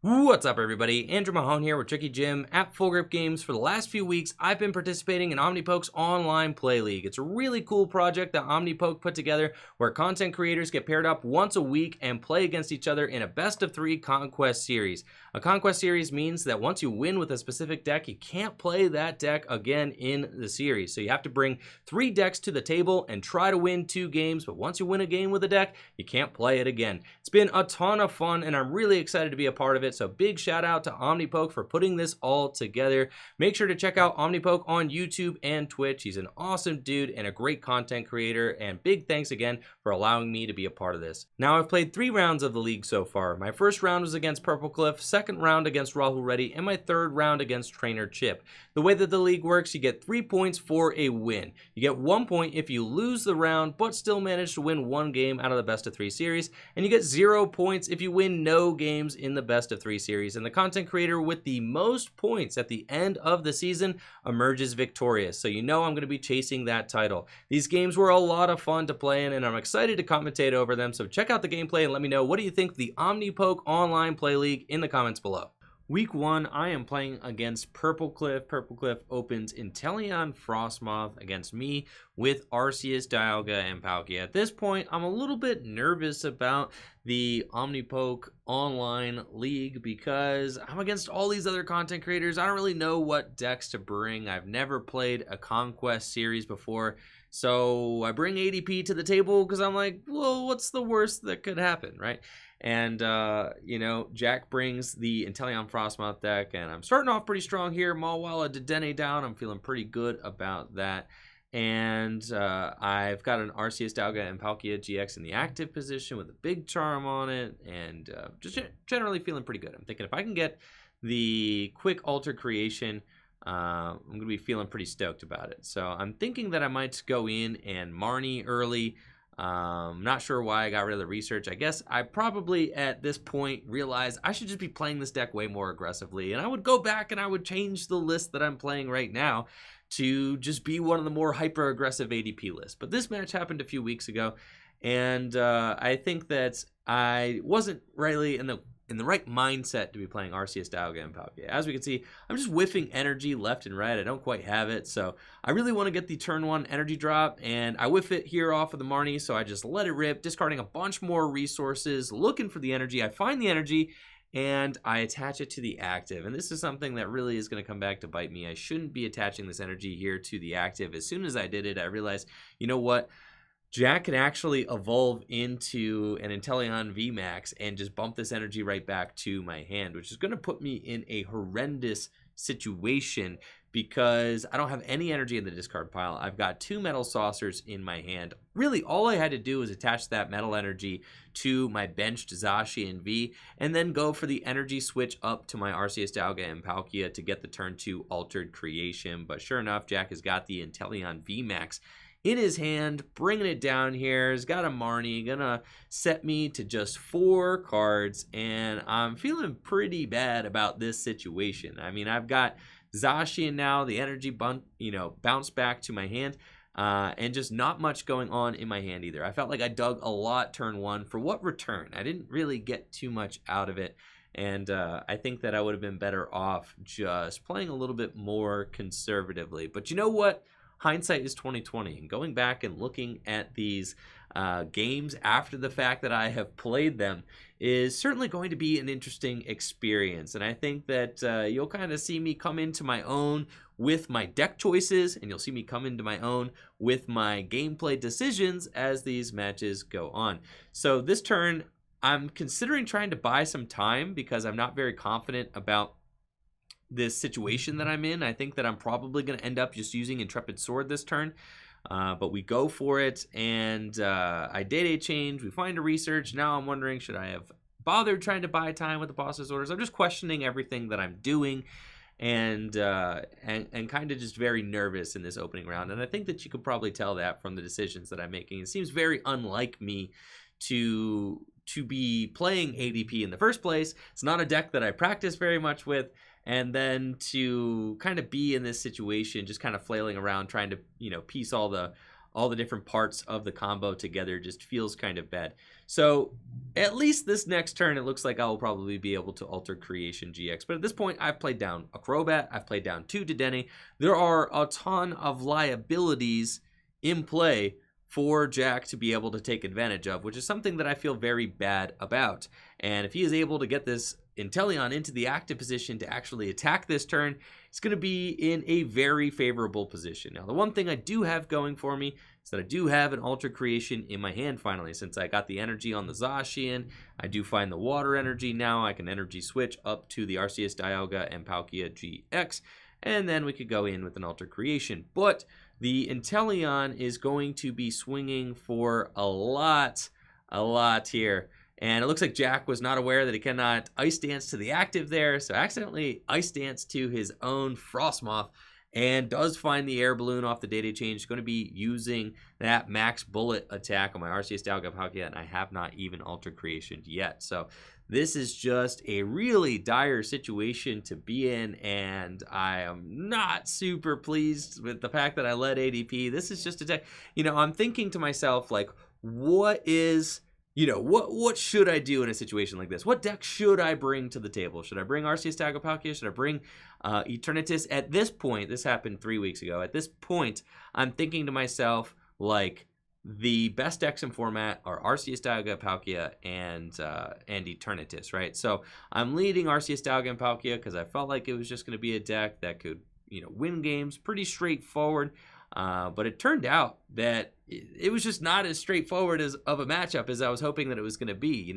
What's up, everybody? Andrew Mahone here with Tricky Jim at Full Grip Games. For the last few weeks, I've been participating in OmniPoke's online play league. It's a really cool project that OmniPoke put together where content creators get paired up once a week and play against each other in a best-of-3 conquest series. A conquest series means that once you win with a specific deck, you can't play that deck again in the series. So you have to bring 3 decks to the table and try to win 2 games, but once you win a game with a deck, you can't play it again. It's been a ton of fun, and I'm really excited to be a part of it. So big shout out to OmniPoke for putting this all together. Make sure to check out OmniPoke on YouTube and Twitch. He's an awesome dude and a great content creator, and big thanks again for allowing me to be a part of this. Now, I've played 3 rounds of the league so far. My first round was against Purple Cliff, second round against Rahul Reddy, and my third round against Trainer Chip. The way that the league works, you get 3 points for a win. You get 1 point if you lose the round but still manage to win 1 game out of the best-of-3 series, and you get 0 points if you win no games in the best-of-3 series. And the content creator with the most points at the end of the season emerges victorious. So you know I'm going to be chasing that title. These games were a lot of fun to play in, and I'm excited to commentate over them. So check out the gameplay and let me know, what do you think of the OmniPoke online play league in the comments below. Week 1, I am playing against Purple Cliff. Purple Cliff opens Inteleon Frostmoth against me with Arceus, Dialga, and Palkia. At this point, I'm a little bit nervous about the OmniPoke online league because I'm against all these other content creators. I don't really know what decks to bring. I've never played a Conquest series before. So I bring ADP to the table because I'm like, well, what's the worst that could happen, right? And, you know, Jack brings the Inteleon Frostmoth deck, and I'm starting off pretty strong here. Mawala Dedenne down. I'm feeling pretty good about that. And I've got an Arceus, Dialga, and Palkia GX in the active position with a big charm on it, and just generally feeling pretty good. I'm thinking if I can get the quick alter creation, I'm going to be feeling pretty stoked about it. So I'm thinking that I might go in and Marnie early. Not sure why I got rid of the research. I guess I probably at this point realized I should just be playing this deck way more aggressively, and I would go back and I would change the list that I'm playing right now to just be one of the more hyper aggressive ADP lists. But this match happened a few weeks ago, and I think that I wasn't really in the right mindset to be playing Arceus, Dialga, and Palkia. As we can see, I'm just whiffing energy left and right. I don't quite have it, so I really want to get the turn 1 energy drop, and I whiff it here off of the Marnie, so I just let it rip, discarding a bunch more resources, looking for the energy. I find the energy, and I attach it to the active, and this is something that really is going to come back to bite me. I shouldn't be attaching this energy here to the active. As soon as I did it, I realized, you know what? Jack can actually evolve into an Inteleon VMAX and just bump this energy right back to my hand, which is going to put me in a horrendous situation because I don't have any energy in the discard pile. I've got 2 metal saucers in my hand. Really, all I had to do was attach that metal energy to my benched Zacian V and then go for the energy switch up to my Arceus, Dialga, and Palkia to get the turn 2 altered creation. But sure enough, Jack has got the Inteleon VMAX in his hand, bringing it down here. He's got a Marnie, gonna set me to just 4 cards, and I'm feeling pretty bad about this situation. I mean, I've got Zacian now, the energy bounce back to my hand, and just not much going on in my hand either. I felt like I dug a lot turn 1. For what return? I didn't really get too much out of it, and I think that I would have been better off just playing a little bit more conservatively. But you know what? Hindsight is 2020, and going back and looking at these games after the fact that I have played them is certainly going to be an interesting experience. And I think that you'll kind of see me come into my own with my deck choices, and you'll see me come into my own with my gameplay decisions as these matches go on. So this turn, I'm considering trying to buy some time because I'm not very confident about this situation that I'm in. I think that I'm probably going to end up just using Intrepid Sword this turn, but we go for it, and I data change, we find a research. Now I'm wondering, should I have bothered trying to buy time with the boss's orders? I'm just questioning everything that I'm doing, and kind of just very nervous in this opening round, and I think that you could probably tell that from the decisions that I'm making. It seems very unlike me to be playing ADP in the first place. It's not a deck that I practice very much with, and then to kind of be in this situation, just kind of flailing around, trying to, you know, piece all the all the different parts of the combo together just feels kind of bad. So at least this next turn, it looks like I will probably be able to alter Creation GX. But at this point, I've played down a Crobat. I've played down 2 Dedenne. There are a ton of liabilities in play for Jack to be able to take advantage of, which is something that I feel very bad about. And if he is able to get this Inteleon into the active position to actually attack this turn, it's going to be in a very favorable position. Now, the one thing I do have going for me is that I do have an Ultra Creation in my hand finally. Since I got the energy on the Zacian, I do find the water energy now. I can energy switch up to the Arceus Dialga and Palkia GX, and then we could go in with an Ultra Creation. But the Inteleon is going to be swinging for a lot here. And it looks like Jack was not aware that he cannot Ice Dance to the active there, so accidentally Ice Dance to his own Frostmoth, and does find the air balloon off the data change. Going to be using that max bullet attack on my Arceus Dialga Palkia, and I have not even Ultra Creationed yet. So this is just a really dire situation to be in, and I am not super pleased with the fact that I led ADP. This is just a deck, I'm thinking to myself, like, what should I do in a situation like this? What deck should I bring to the table? Should I bring Arceus Dialga Palkia? Should I bring Eternatus? At this point, this happened 3 weeks ago. At this point, I'm thinking to myself, like, the best decks in format are Arceus Dialga Palkia and Eternatus, right? So I'm leading Arceus Dialga and Palkia because I felt like it was just going to be a deck that could, win games. Pretty straightforward. But it turned out that it was just not as straightforward of a matchup as I was hoping that it was going to be.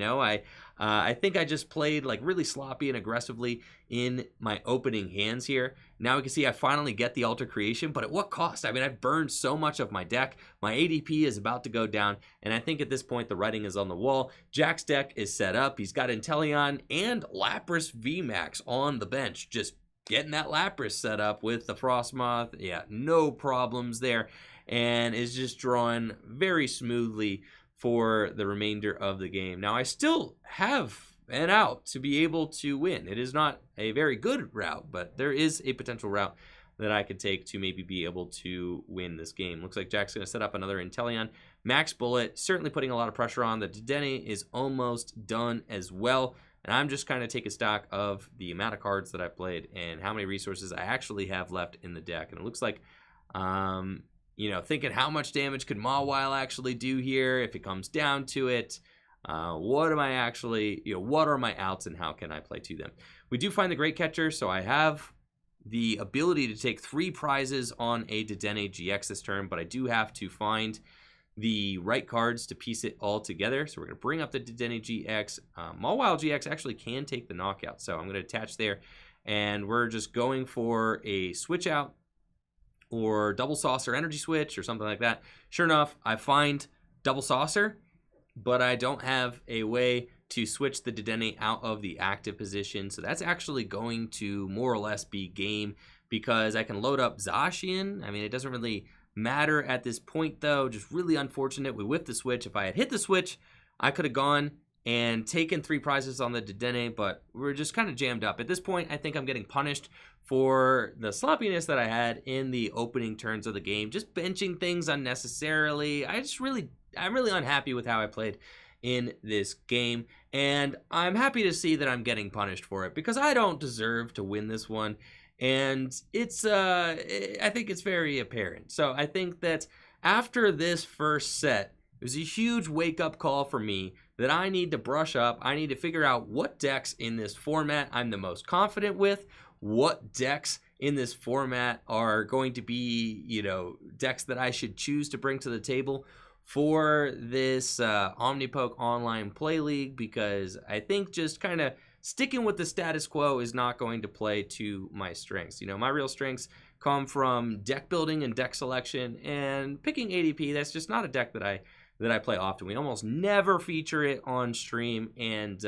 I think I just played like really sloppy and aggressively in my opening hands here. Now we can see I finally get the Ultra Creation, but at what cost? I mean, I've burned so much of my deck. My ADP is about to go down, and I think at this point the writing is on the wall. Jack's deck is set up. He's got Inteleon and Lapras VMAX on the bench, just getting that Lapras set up with the Frostmoth. Yeah, no problems there. And is just drawing very smoothly for the remainder of the game. Now, I still have an out to be able to win. It is not a very good route, but there is a potential route that I could take to maybe be able to win this game. Looks like Jack's going to set up another Inteleon. Max Bullet, certainly putting a lot of pressure on. The Dedenne is almost done as well. And I'm just kind of taking stock of the amount of cards that I played and how many resources I actually have left in the deck. And it looks like, thinking how much damage could Mawile actually do here if it comes down to it. What am I actually, what are my outs and how can I play to them? We do find the Great Catcher, so I have the ability to take 3 prizes on a Dedenne GX this turn, but I do have to find the right cards to piece it all together. So we're going to bring up the Dedenne GX. Mawile GX actually can take the knockout, so I'm going to attach there, and we're just going for a switch out or double saucer energy switch or something like that. Sure enough, I find double saucer, but I don't have a way to switch the Dedenne out of the active position. So that's actually going to more or less be game because I can load up Zacian. I mean, it doesn't really matter at this point though. Just really unfortunate. We whiffed the switch. If I had hit the switch, I could have gone and taken 3 prizes on the Dedenne, but we're just kind of jammed up. At this point, I think I'm getting punished for the sloppiness that I had in the opening turns of the game, just benching things unnecessarily. I'm really unhappy with how I played in this game, and I'm happy to see that I'm getting punished for it because I don't deserve to win this one, and it's I think it's very apparent. So I think that after this first set, it was a huge wake-up call for me that I need to brush up. I need to figure out what decks in this format I'm the most confident with, what decks in this format are going to be, decks that I should choose to bring to the table for this OmniPoke Online Play League, because I think just kind of sticking with the status quo is not going to play to my strengths. My real strengths come from deck building and deck selection, and picking ADP, that's just not a deck that I play often. We almost never feature it on stream, and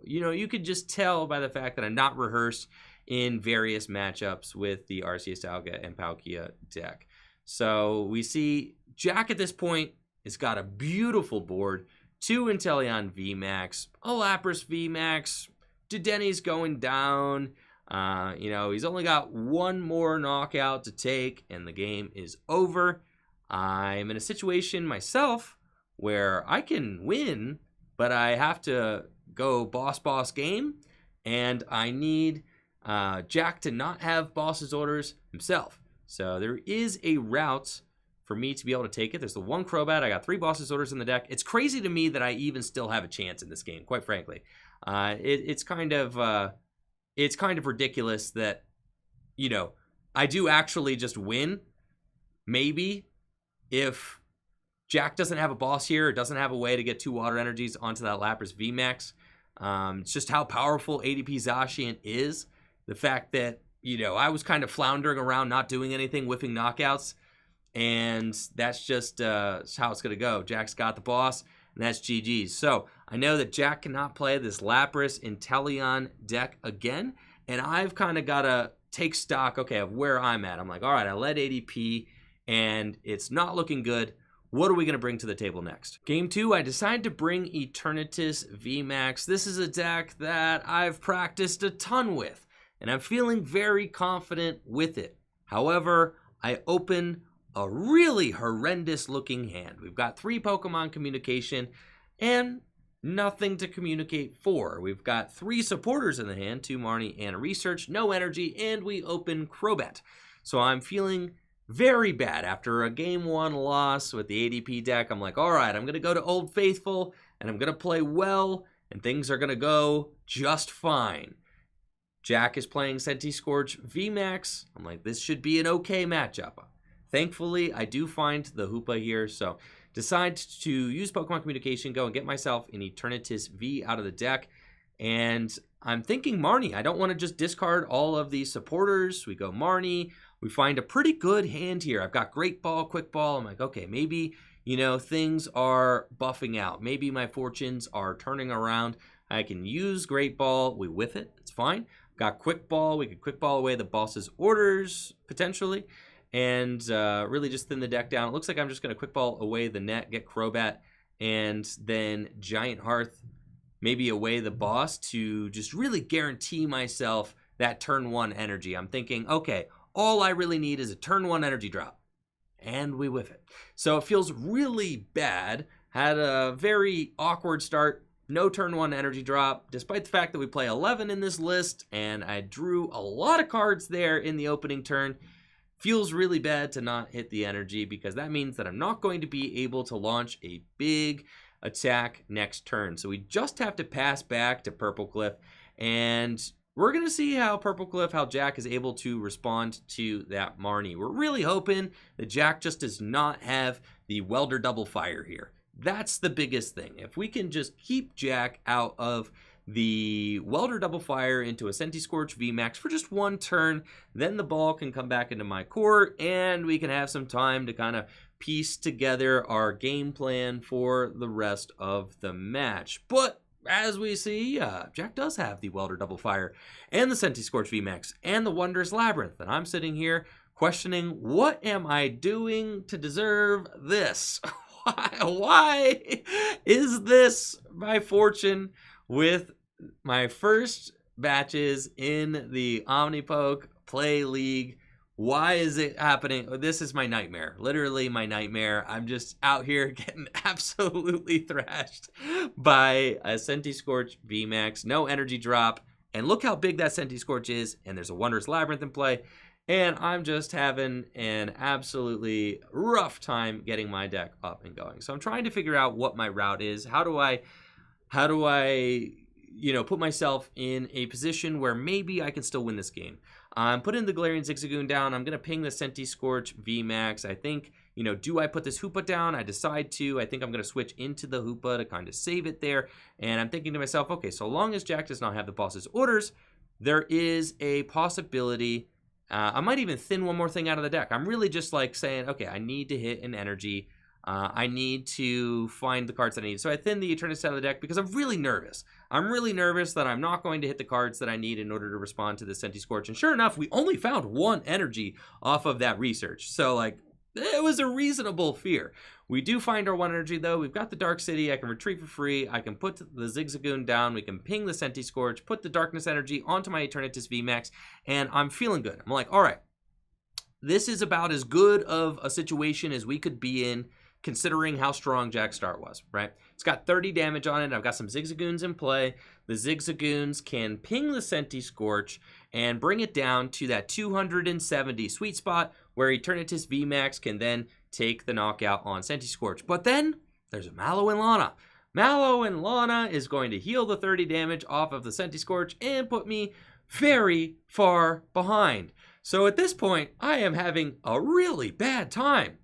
you could just tell by the fact that I'm not rehearsed in various matchups with the Arceus Dialga and Palkia deck. So we see Jack at this point has got a beautiful board, 2 Inteleon VMAX, a Lapras VMAX, Dedenne's going down. He's only got 1 more knockout to take, and the game is over. I'm in a situation myself where I can win, but I have to go boss game, and I need Jack to not have boss's orders himself. So there is a route for me to be able to take it. There's the one Crobat. I got 3 boss's orders in the deck. It's crazy to me that I even still have a chance in this game, quite frankly. It's kind of ridiculous that, you know, I do actually just win, maybe, if Jack doesn't have a boss here, or doesn't have a way to get 2 water energies onto that Lapras VMAX. It's just how powerful ADP Zacian is. The fact that, you know, I was kind of floundering around, not doing anything, whiffing knockouts, and that's just how it's going to go. Jack's got the boss, and that's GG's. So I know that Jack cannot play this Lapras Inteleon deck again, and I've kind of got to take stock, okay, of where I'm at. I'm like, all right, I led ADP, and it's not looking good. What are we going to bring to the table next? Game 2, I decided to bring Eternatus VMAX. This is a deck that I've practiced a ton with, and I'm feeling very confident with it. However, I open a really horrendous looking hand. We've got 3 Pokemon communication and nothing to communicate for. We've got 3 supporters in the hand, 2 Marnie and a research, no energy, and we open Crobat. So I'm feeling very bad after a game 1 loss with the ADP deck. I'm like, all right, I'm going to go to Old Faithful, and I'm going to play well, and things are going to go just fine. Jack is playing Centiskorch VMAX. I'm like, this should be an okay matchup. Thankfully, I do find the Hoopa here, so decide to use Pokemon Communication, go and get myself an Eternatus V out of the deck, and I'm thinking Marnie. I don't want to just discard all of these supporters. We go Marnie. We find a pretty good hand here. I've got Great Ball, Quick Ball. I'm like, okay, maybe, you know, things are buffing out. Maybe my fortunes are turning around. I can use Great Ball. We whiff it. It's fine. Got Quick Ball. We could Quick Ball away the boss's orders, potentially, and really just thin the deck down. It looks like I'm just going to Quick Ball away the net, get Crobat, and then Giant Hearth, maybe away the boss to just really guarantee myself that turn 1 energy. I'm thinking, okay, all I really need is a turn 1 energy drop, and we whiff it. So it feels really bad. Had a very awkward start. No turn 1 energy drop, despite the fact that we play 11 in this list, and I drew a lot of cards there in the opening turn. Feels really bad to not hit the energy, because that means that I'm not going to be able to launch a big attack next turn. So we just have to pass back to Purple Cliff, and we're going to see how how Jack is able to respond to that Marnie. We're really hoping that Jack just does not have the Welder Double Fire here. That's the biggest thing. If we can just keep Jack out of the Welder Double Fire into a Centiskorch VMAX for just 1 turn, then the ball can come back into my court, and we can have some time to kind of piece together our game plan for the rest of the match. But as we see, Jack does have the Welder Double Fire and the Centiskorch VMAX and the Wondrous Labyrinth, and I'm sitting here questioning, what am I doing to deserve this? Why is this my fortune with my first batches in the OmniPoke Play League? Why is it happening? This is my nightmare. Literally my nightmare. I'm just out here getting absolutely thrashed by a Centiskorch VMAX. No energy drop. And look how big that Centiskorch is. And there's a Wondrous Labyrinth in play. And I'm just having an absolutely rough time getting my deck up and going. So I'm trying to figure out what my route is. How do I put myself in a position where maybe I can still win this game? I'm putting the Galarian Zigzagoon down. I'm going to ping the Centiskorch VMAX. I think, do I put this Hoopa down? I decide to. I think I'm going to switch into the Hoopa to kind of save it there. And I'm thinking to myself, okay, so long as Jack does not have the boss's orders, there is a possibility. I might even thin one more thing out of the deck. I'm really just like saying, okay, I need to hit an energy. I need to find the cards that I need. So I thin the Eternatus out of the deck because I'm really nervous. I'm really nervous that I'm not going to hit the cards that I need in order to respond to the Centiskorch. And sure enough, we only found 1 energy off of that research. So, like, it was a reasonable fear. We do find our 1 energy, though. We've got the Dark City. I can retreat for free. I can put the Zigzagoon down. We can ping the Centiskorch, put the Darkness energy onto my Eternatus VMAX, and I'm feeling good. I'm like, all right, this is about as good of a situation as we could be in, considering how strong Jack's start was, right? It's got 30 damage on it. I've got some Zigzagoons in play. The Zigzagoons can ping the Senti Scorch and bring it down to that 270 sweet spot where Eternatus VMAX can then take the knockout on Senti Scorch. But then there's a Mallow and Lana. Mallow and Lana is going to heal the 30 damage off of the Senti Scorch and put me very far behind. So at this point, I am having a really bad time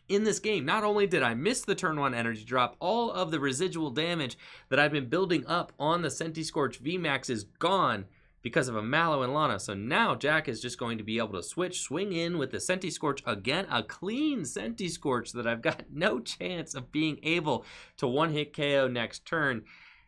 in this game. Not only did I miss the turn 1 energy drop, all of the residual damage that I've been building up on the Senti Scorch VMAX is gone because of a Mallow and Lana. So now Jack is just going to be able to swing in with the Senti Scorch again, a clean Senti Scorch that I've got no chance of being able to one-hit KO next turn.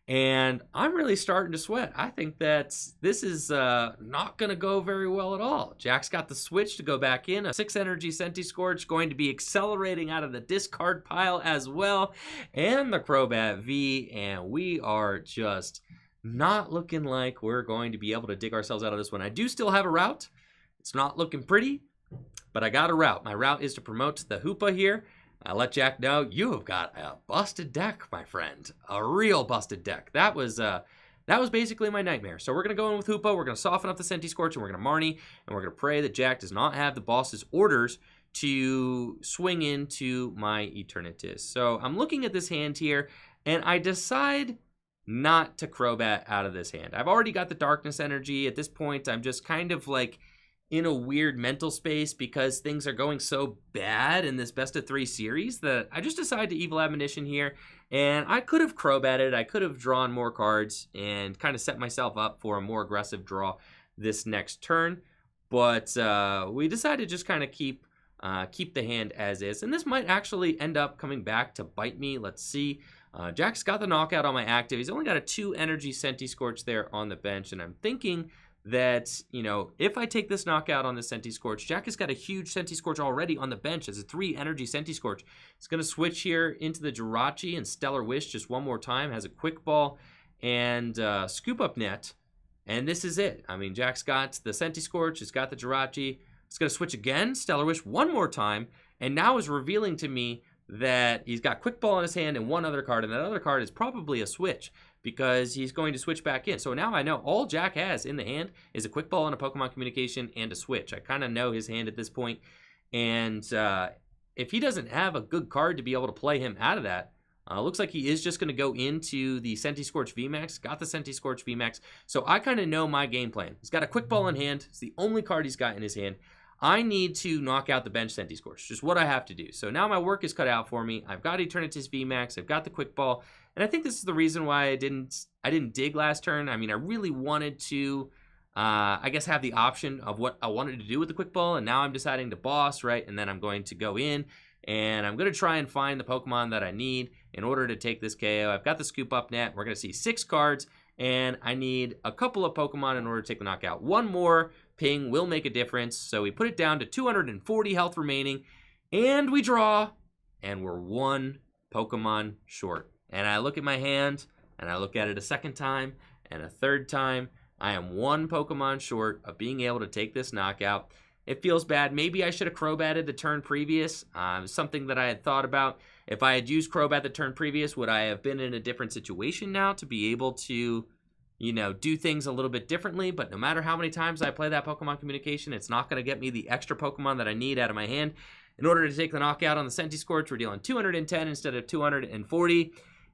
And I'm really starting to sweat. I think that this is not going to go very well at all. Jack's got the switch to go back in. A 6 energy Senti Scorch going to be accelerating out of the discard pile as well. And the Crobat V. And we are just not looking like we're going to be able to dig ourselves out of this one. I do still have a route. It's not looking pretty, but I got a route. My route is to promote the Hoopa here. I let Jack know, you have got a busted deck, my friend. A real busted deck. That was basically my nightmare. So we're going to go in with Hoopa. We're going to soften up the Senti Scorch, and we're going to Marnie, and we're going to pray that Jack does not have the boss's orders to swing into my Eternatus. So I'm looking at this hand here, and I decide not to Crobat out of this hand. I've already got the Darkness Energy. At this point, I'm just kind of like in a weird mental space because things are going so bad in this best of 3 series that I just decided to Evil Admonition here. And I could have Crobatted. I could have drawn more cards and kind of set myself up for a more aggressive draw this next turn. But we decided to just kind of keep the hand as is. And this might actually end up coming back to bite me. Let's see. Jack's got the knockout on my active. He's only got a 2 energy Senti Scorch there on the bench. And I'm thinking that, you know, if I take this knockout on the Senti Scorch, Jack has got a huge Senti Scorch already on the bench as a 3 energy Senti Scorch. He's going to switch here into the Jirachi and Stellar Wish just one more time. Has a Quick Ball and Scoop Up Net. And this is it. I mean, Jack's got the Senti Scorch. He's got the Jirachi. He's going to switch again, Stellar Wish one more time. And now is revealing to me that he's got Quick Ball in his hand and one other card. And that other card is probably a switch, because he's going to switch back in. So now I know all Jack has in the hand is a Quick Ball and a Pokemon Communication and a switch. I kind of know his hand at this point. And if he doesn't have a good card to be able to play him out of that, looks like he is just going to go into the Senti Scorch VMAX. Got the Senti Scorch VMAX. So I kind of know my game plan. He's got a Quick Ball in hand. It's the only card he's got in his hand. I need to knock out the bench Senti Scorch. Just what I have to do. So now my work is cut out for me. I've got Eternatus VMAX. I've got the Quick Ball. And I think this is the reason why I didn't dig last turn. I mean, I really wanted to, I guess, have the option of what I wanted to do with the Quick Ball. And now I'm deciding to boss, right? And then I'm going to go in and I'm going to try and find the Pokemon that I need in order to take this KO. I've got the Scoop Up Net. We're going to see 6 cards. And I need a couple of Pokemon in order to take the knockout. One more ping will make a difference. So we put it down to 240 health remaining. And we draw. And we're 1 Pokemon short. And I look at my hand, and I look at it a second time, and a third time. I am 1 Pokemon short of being able to take this knockout. It feels bad. Maybe I should have Crobatted the turn previous. Something that I had thought about. If I had used Crobat the turn previous, would I have been in a different situation now to be able to, you know, do things a little bit differently? But no matter how many times I play that Pokemon Communication, it's not going to get me the extra Pokemon that I need out of my hand. In order to take the knockout on the Senti Scorch, we're dealing 210 instead of 240.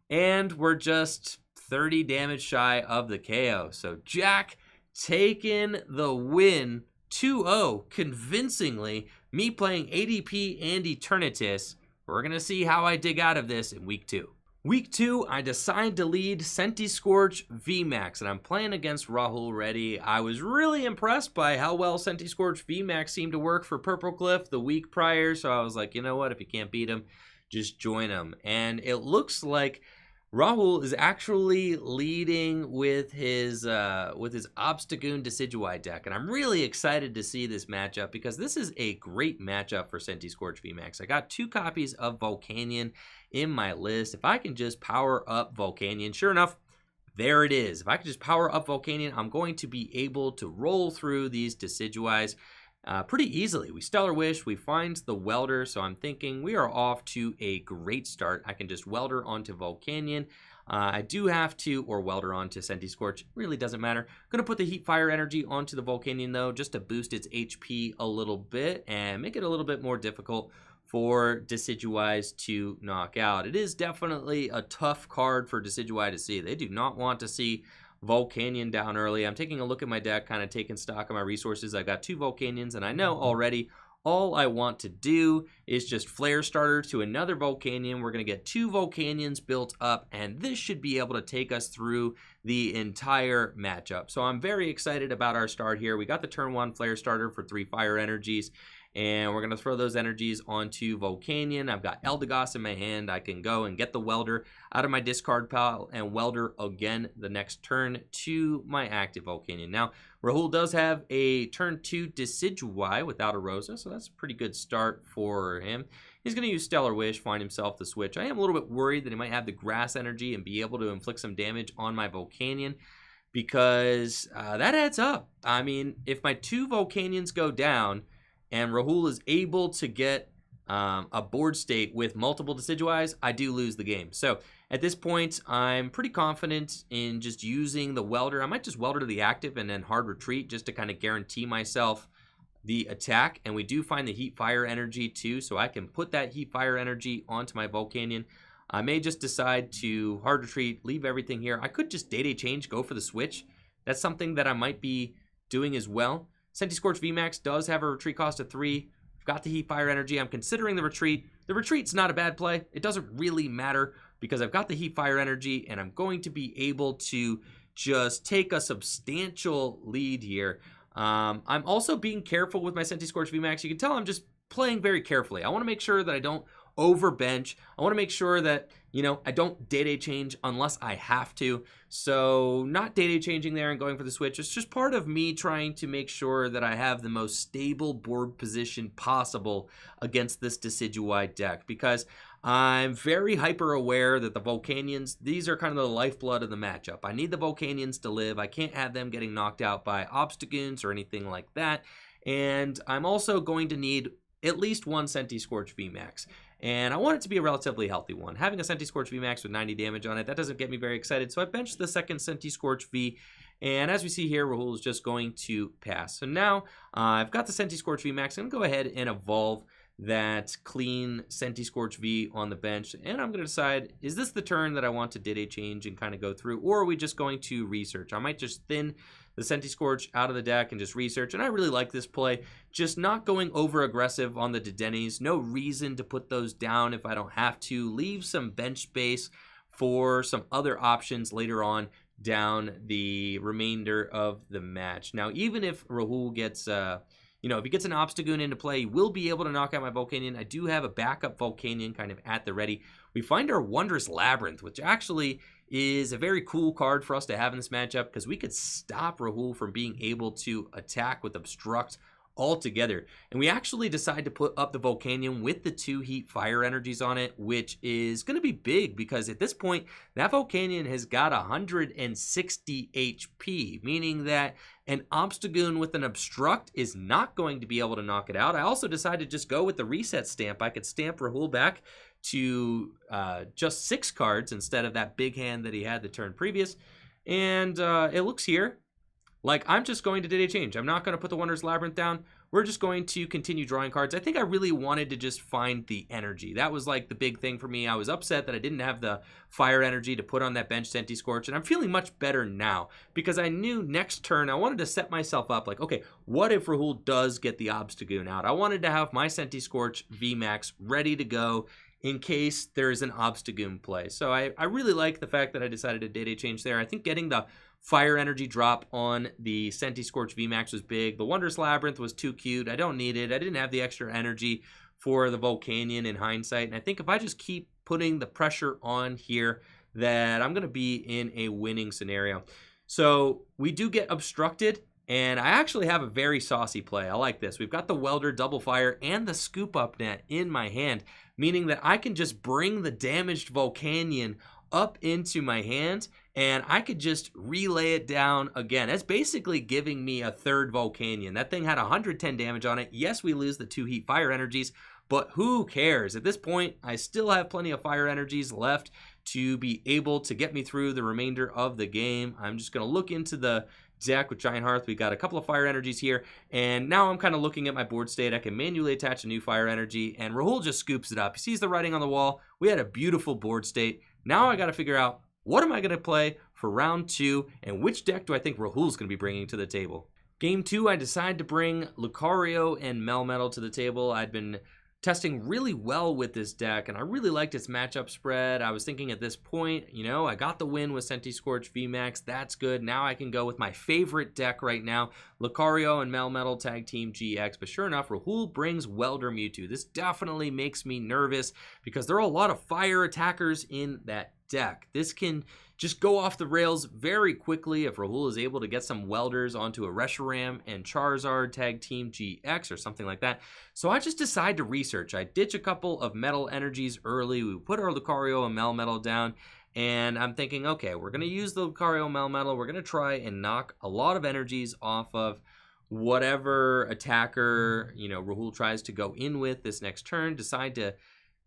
And we're just 30 damage shy of the KO. So Jack taking the win 2-0 convincingly. Me playing ADP and Eternatus. We're going to see how I dig out of this in week 2. Week 2, I decide to lead Senti Scorch VMAX, and I'm playing against Rahul Reddy. I was really impressed by how well Senti Scorch VMAX seemed to work for Purple Cliff the week prior, so I was like, you know what, if you can't beat him, just join him. And it looks like Rahul is actually leading with his Obstagoon Decidueye deck, and I'm really excited to see this matchup because this is a great matchup for Senti Scorch VMAX. I got 2 copies of Volcanion in my list. If I can just power up Volcanion, sure enough, there it is. If I can just power up Volcanion, I'm going to be able to roll through these Decidueyes. pretty easily. We Stellar Wish, we find the Welder, so I'm thinking we are off to a great start. I can just Welder onto Volcanion. I do have to, or Welder onto Senti Scorch, really doesn't matter. I'm going to put the Heat Fire Energy onto the Volcanion though, just to boost its HP a little bit and make it a little bit more difficult for Decidueye to knock out. It is definitely a tough card for Decidueye to see. They do not want to see Volcanion down early. I'm taking a look at my deck, kind of taking stock of my resources. I've got 2 Volcanions, and I know already all I want to do is just Flare Starter to another Volcanion. We're going to get 2 Volcanions built up, and this should be able to take us through the entire matchup. So I'm very excited about our start here. We got the turn 1 Flare Starter for 3 Fire Energies, and we're going to throw those energies onto Volcanion. I've got Eldegoss in my hand. I can go and get the Welder out of my discard pile and Welder again the next turn to my active Volcanion. Now, Rahul does have a turn 2 Decidueye without a Rosa, so that's a pretty good start for him. He's going to use Stellar Wish, find himself the switch. I am a little bit worried that he might have the Grass Energy and be able to inflict some damage on my Volcanion, because that adds up. I mean, if my 2 Volcanions go down, and Rahul is able to get a board state with multiple Decidueyes, I do lose the game. So at this point, I'm pretty confident in just using the Welder. I might just Welder to the active and then hard retreat just to kind of guarantee myself the attack. And we do find the Heat Fire Energy too, so I can put that Heat Fire Energy onto my Volcanion. I may just decide to hard retreat, leave everything here. I could just Day Change, go for the switch. That's something that I might be doing as well. Senti Scorch VMAX does have a retreat cost of 3. I've got the Heat Fire Energy. I'm considering the retreat. The retreat's not a bad play. It doesn't really matter because I've got the Heat Fire Energy and I'm going to be able to just take a substantial lead here. I'm also being careful with my Senti Scorch VMAX. You can tell I'm just playing very carefully. I want to make sure that I don't overbench. I want to make sure that, you know, I don't Day change unless I have to. So not Day changing there and going for the switch. It's just part of me trying to make sure that I have the most stable board position possible against this Decidueye deck, because I'm very hyper aware that the Volcanions, these are kind of the lifeblood of the matchup. I need the Volcanions to live. I can't have them getting knocked out by Obstagoons or anything like that. And I'm also going to need at least 1 Senti Scorch VMAX. And I want it to be a relatively healthy one. Having a Senti Scorch VMAX with 90 damage on it, that doesn't get me very excited. So I benched the second Senti Scorch V. And as we see here, Rahul is just going to pass. So now I've got the Senti Scorch VMAX. I'm going to go ahead and evolve that clean Senti Scorch V on the bench. And I'm going to decide, is this the turn that I want to Day change and kind of go through? Or are we just going to research? I might just thin the Senti Scorch out of the deck and just research. And I really like this play. Just not going over aggressive on the Dedenys. No reason to put those down if I don't have to. Leave some bench space for some other options later on down the remainder of the match. Now, even if Rahul gets, if he gets an Obstagoon into play, he will be able to knock out my Volcanion. I do have a backup Volcanion kind of at the ready. We find our Wondrous Labyrinth, which actually is a very cool card for us to have in this matchup, because we could stop Rahul from being able to attack with Obstruct altogether. And we actually decide to put up the Volcanion with the 2 Heat Fire Energies on it, which is going to be big, because at this point, that Volcanion has got 160 HP, meaning that an Obstagoon with an Obstruct is not going to be able to knock it out. I also decided to just go with the Reset Stamp. I could stamp Rahul back to just 6 cards instead of that big hand that he had the turn previous. And it looks here like I'm just going to Day change. I'm not going to put the Wondrous Labyrinth down. We're just going to continue drawing cards. I think I really wanted to just find the energy. That was like the big thing for me. I was upset that I didn't have the Fire Energy to put on that bench Senti Scorch, and I'm feeling much better now because I knew next turn I wanted to set myself up like, okay, what if Rahul does get the Obstagoon out? I wanted to have my Senti Scorch VMAX ready to go in case there is an Obstagoon play. So I really like the fact that I decided to Day change there. I think getting the Fire Energy drop on the Senti Scorch VMAX was big. The Wondrous Labyrinth was too cute. I don't need it. I didn't have the extra energy for the Volcanion in hindsight. And I think if I just keep putting the pressure on here, that I'm going to be in a winning scenario. So we do get obstructed. And I actually have a very saucy play. I like this. We've got the Welder, Double Fire, and the Scoop Up Net in my hand, meaning that I can just bring the damaged Volcanion up into my hand and I could just relay it down again. That's basically giving me a third Volcanion. That thing had 110 damage on it. Yes, we lose the 2 heat fire energies, but who cares? At this point, I still have plenty of fire energies left to be able to get me through the remainder of the game. I'm just going to look into the deck with Giant Hearth. We got a couple of fire energies here, and now I'm kind of looking at my board state. I can manually attach a new fire energy, and Rahul just scoops it up. He sees the writing on the wall. We had a beautiful board state. Now I got to figure out, what am I going to play for round 2, and which deck do I think Rahul's going to be bringing to the table? Game 2, I decided to bring Lucario and Melmetal to the table. I'd been testing really well with this deck, and I really liked its matchup spread. I was thinking at this point, you know, I got the win with Senti-Scorch VMAX. That's good. Now I can go with my favorite deck right now, Lucario and Melmetal Tag Team GX. But sure enough, Rahul brings Welder Mewtwo. This definitely makes me nervous because there are a lot of fire attackers in that deck. This can just go off the rails very quickly if Rahul is able to get some Welders onto a Reshiram and Charizard Tag Team GX or something like that. So I just decide to research. I ditch a couple of metal energies early. We put our Lucario and Melmetal down, and I'm thinking, okay, we're going to use the Lucario and Melmetal. We're going to try and knock a lot of energies off of whatever attacker, you know, Rahul tries to go in with this next turn. Decide to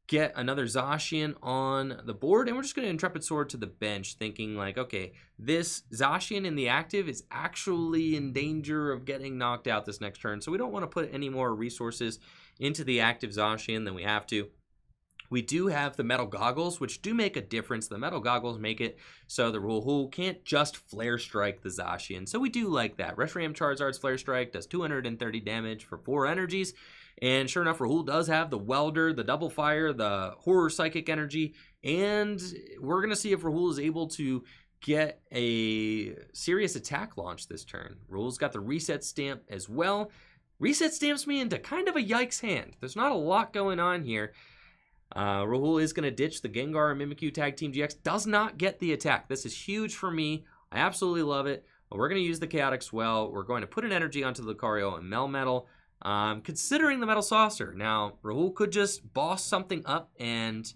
get another Zacian on the board, and we're just going to Intrepid Sword to the bench, thinking like, okay, this Zacian in the active is actually in danger of getting knocked out this next turn, so we don't want to put any more resources into the active Zacian than we have to. We do have the Metal Goggles, which do make a difference. The Metal Goggles make it so the Rahul can't just Flare Strike the Zacian, so we do like that. Reshiram Charizard's Flare Strike does 230 damage for 4 energies. And sure enough, Rahul does have the Welder, the Double Fire, the Horror Psychic Energy, and we're going to see if Rahul is able to get a serious attack launch this turn. Rahul's got the Reset Stamp as well. Reset Stamps me into kind of a yikes hand. There's not a lot going on here. Rahul is going to ditch the Gengar and Mimikyu Tag Team GX. Does not get the attack. This is huge for me. I absolutely love it. But we're going to use the Chaotic Swell. We're going to put an energy onto the Lucario and Melmetal. Considering the Metal Saucer. Now, Rahul could just boss something up and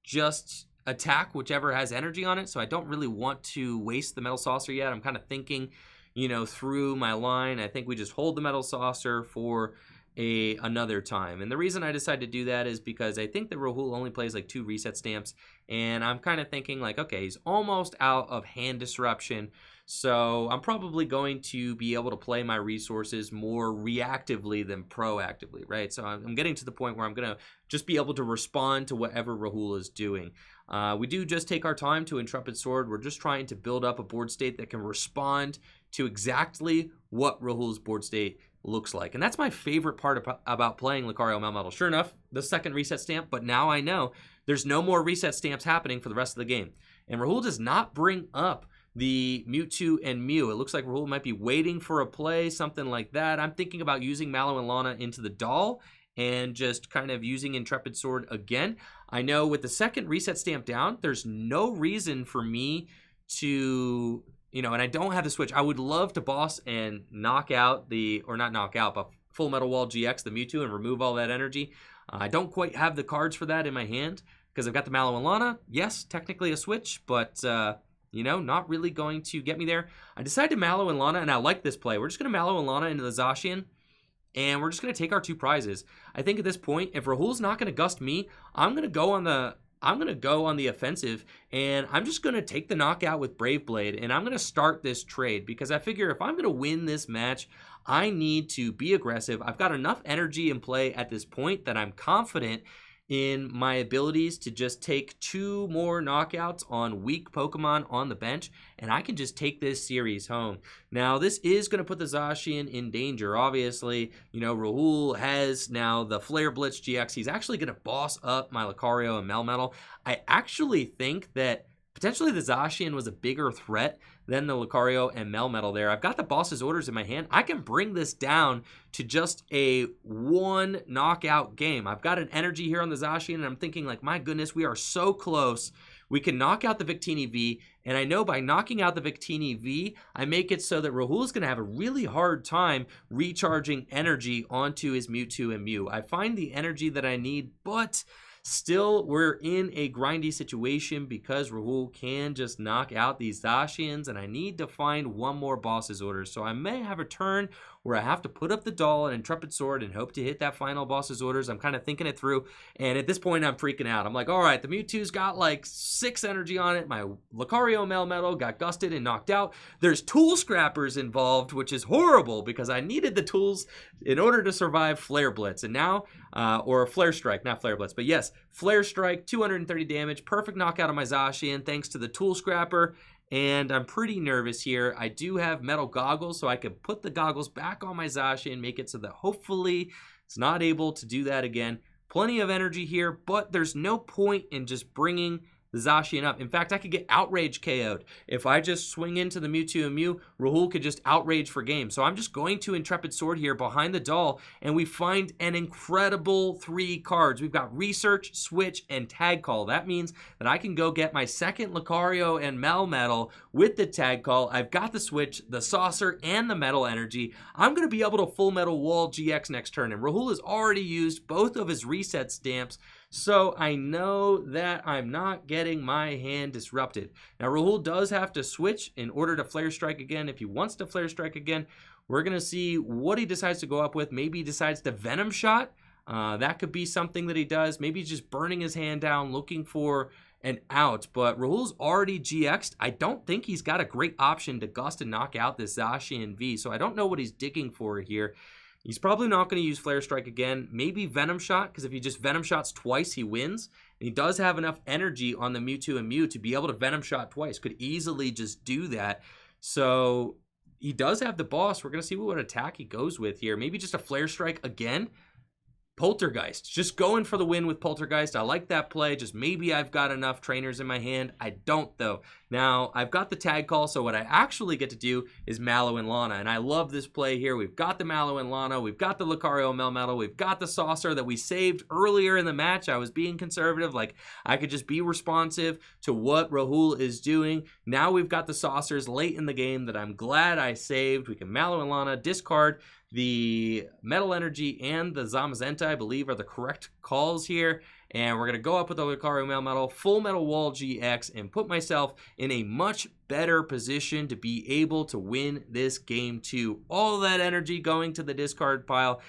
just attack whichever has energy on it, so I don't really want to waste the Metal Saucer yet. I'm kind of thinking, you know, through my line. I think we just hold the Metal Saucer for another time. And the reason I decided to do that is because I think that Rahul only plays like 2 Reset Stamps, and I'm kind of thinking like, okay, he's almost out of hand disruption. So I'm probably going to be able to play my resources more reactively than proactively, right? So I'm getting to the point where I'm going to just be able to respond to whatever Rahul is doing. We do just take our time to Intrepid Sword. We're just trying to build up a board state that can respond to exactly what Rahul's board state looks like. And that's my favorite part about playing Lucario Melmetal. Sure enough, the second Reset Stamp, but now I know there's no more Reset Stamps happening for the rest of the game. And Rahul does not bring up the Mewtwo and Mew. It looks like Rahul might be waiting for a play, something like that. I'm thinking about using Mallow and Lana into the doll and just kind of using Intrepid Sword again. I know with the second Reset Stamp down, there's no reason for me to, you know, and I don't have the switch. I would love to boss and knock out or not knock out, but Full Metal Wall GX, the Mewtwo, and remove all that energy. I don't quite have the cards for that in my hand because I've got the Mallow and Lana. Yes, technically a switch, but you know, not really going to get me there. I decided to Mallow and Lana, and I like this play. We're just going to Mallow and Lana into the Zacian, and we're just going to take our 2 prizes. I think at this point, if Rahul's not going to gust me, I'm going to go on the offensive, and I'm just going to take the knockout with Brave Blade, and I'm going to start this trade because I figure if I'm going to win this match, I need to be aggressive. I've got enough energy in play at this point that I'm confident in my abilities to just take 2 more knockouts on weak Pokemon on the bench, and I can just take this series home. Now, this is going to put the Zacian in danger. Obviously, you know, Rahul has now the Flare Blitz GX. He's actually going to boss up my Lucario and Melmetal. I actually think that potentially the Zacian was a bigger threat than the Lucario and Melmetal there. I've got the boss's orders in my hand. I can bring this down to just a 1 knockout game. I've got an energy here on the Zacian, and I'm thinking like, my goodness, we are so close. We can knock out the Victini V, and I know by knocking out the Victini V, I make it so that Rahul is going to have a really hard time recharging energy onto his Mewtwo and Mew. I find the energy that I need, but Still, we're in a grindy situation because Rahul can just knock out these Zacians, and I need to find one more boss's order. So I may have a turn where I have to put up the doll and Intrepid Sword and hope to hit that final boss's orders. I'm kind of thinking it through, and at this point I'm freaking out. I'm like, all right, the Mewtwo's got like 6 energy on it. My Lucario Melmetal got gusted and knocked out. There's Tool Scrappers involved, which is horrible because I needed the tools in order to survive Flare Blitz. And now, or Flare Strike, not Flare Blitz, but yes, Flare Strike, 230 damage, perfect knockout of my Zacian thanks to the Tool Scrapper. And I'm pretty nervous here. I do have metal goggles, so I could put the goggles back on my Zacian and make it so that hopefully it's not able to do that again. Plenty of energy here, but there's no point in just bringing the Zacian up. In fact, I could get Outrage KO'd. If I just swing into the Mewtwo and Mew, Rahul could just Outrage for game. So I'm just going to Intrepid Sword here behind the doll, and we find an incredible 3 cards. We've got Research, Switch, and Tag Call. That means that I can go get my second Lucario and Melmetal with the Tag Call. I've got the Switch, the Saucer, and the Metal Energy. I'm going to be able to Full Metal Wall GX next turn, and Rahul has already used both of his reset stamps, so I know that I'm not getting my hand disrupted. Now, Rahul does have to switch in order to Flare Strike again. If he wants to Flare Strike again, we're going to see what he decides to go up with. Maybe he decides to Venom Shot. That could be something that he does. Maybe he's just burning his hand down, looking for an out. But Rahul's already GX'd. I don't think he's got a great option to Gust and knock out this Zacian V, so I don't know what he's digging for here. He's probably not going to use Flare Strike again. Maybe Venom Shot, because if he just Venom Shots twice, he wins. And he does have enough energy on the Mewtwo and Mew to be able to Venom Shot twice. Could easily just do that. So he does have the boss. We're going to see what attack he goes with here. Maybe just a Flare Strike again. Poltergeist. Just going for the win with Poltergeist. I like that play. Just maybe I've got enough trainers in my hand. I don't, though. Now, I've got the Tag Call, so what I actually get to do is Mallow and Lana, and I love this play here. We've got the Mallow and Lana. We've got the Lucario Melmetal. We've got the Saucer that we saved earlier in the match. I was being conservative. Like, I could just be responsive to what Rahul is doing. Now we've got the Saucers late in the game that I'm glad I saved. We can Mallow and Lana, discard the Metal Energy and the Zamazenta, I believe, are the correct calls here. And we're going to go up with the Lucario Melmetal, Full Metal Wall GX, and put myself in a much better position to be able to win this game too. All that energy going to the discard pile.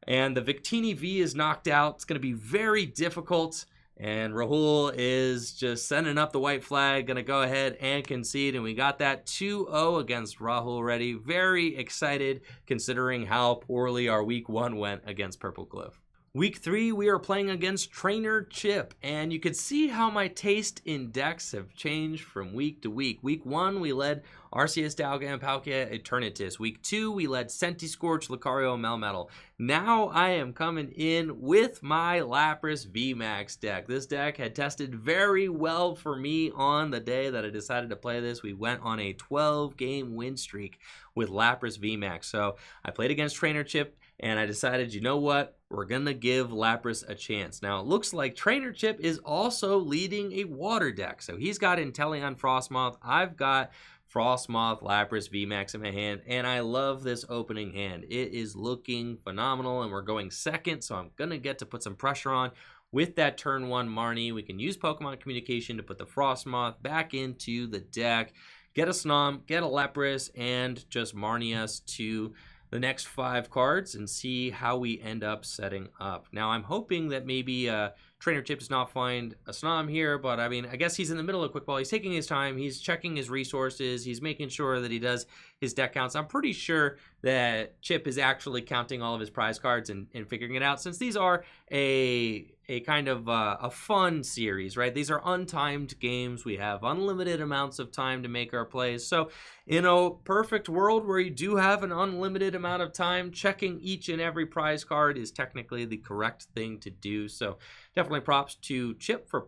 And the Victini V is knocked out. It's going to be very difficult. And Rahul is just sending up the white flag, going to go ahead and concede. And we got that 2-0 against Rahul Reddy. Very excited considering how poorly our week 1 went against Purple Glyph. Week 3, we are playing against Trainer Chip, and you can see how my taste in decks have changed from week to week. Week 1, we led Arceus, Dialga, and Palkia Eternatus. Week 2, we led Sentiscorch, Lucario, Melmetal. Now I am coming in with my Lapras VMAX deck. This deck had tested very well for me on the day that I decided to play this. We went on a 12-game win streak with Lapras VMAX. So I played against Trainer Chip, and I decided, you know what? We're going to give Lapras a chance. Now, it looks like Trainer Chip is also leading a water deck. So he's got Inteleon Frostmoth. I've got Frostmoth, Lapras, VMAX in my hand, and I love this opening hand. It is looking phenomenal, and we're going second, so I'm going to get to put some pressure on with that turn 1 Marnie. We can use Pokemon Communication to put the Frostmoth back into the deck, get a Snom, get a Lapras, and just Marnie us to the next 5 cards and see how we end up setting up. Now, I'm hoping that maybe Trainer Chip does not find a Snom here, but I mean, I guess he's in the middle of Quick Ball. He's taking his time. He's checking his resources. He's making sure that he does his deck counts. I'm pretty sure that Chip is actually counting all of his prize cards and figuring it out, since these are a kind of a fun series, right? These are untimed games. We have unlimited amounts of time to make our plays. So in a perfect world where you do have an unlimited amount of time, checking each and every prize card is technically the correct thing to do. So definitely props to Chip for